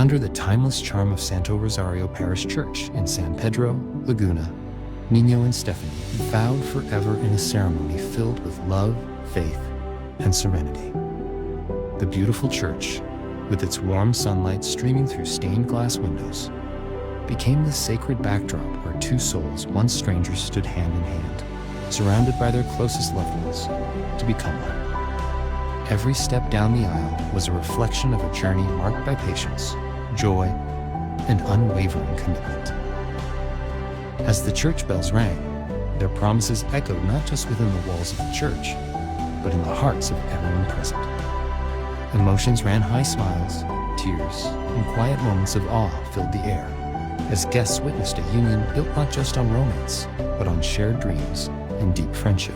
Under the timeless charm of Santo Rosario Parish Church in San Pedro, Laguna, Nino and Stephanie vowed forever in a ceremony filled with love, faith, and serenity. The beautiful church, with its warm sunlight streaming through stained glass windows, became the sacred backdrop where two souls, once strangers, stood hand in hand, surrounded by their closest loved ones, to become one. Every step down the aisle was a reflection of a journey marked by patience, joy, and unwavering commitment. As the church bells rang, their promises echoed not just within the walls of the church, but in the hearts of everyone present. Emotions ran high, smiles, tears, and quiet moments of awe filled the air, as guests witnessed a union built not just on romance, but on shared dreams and deep friendship.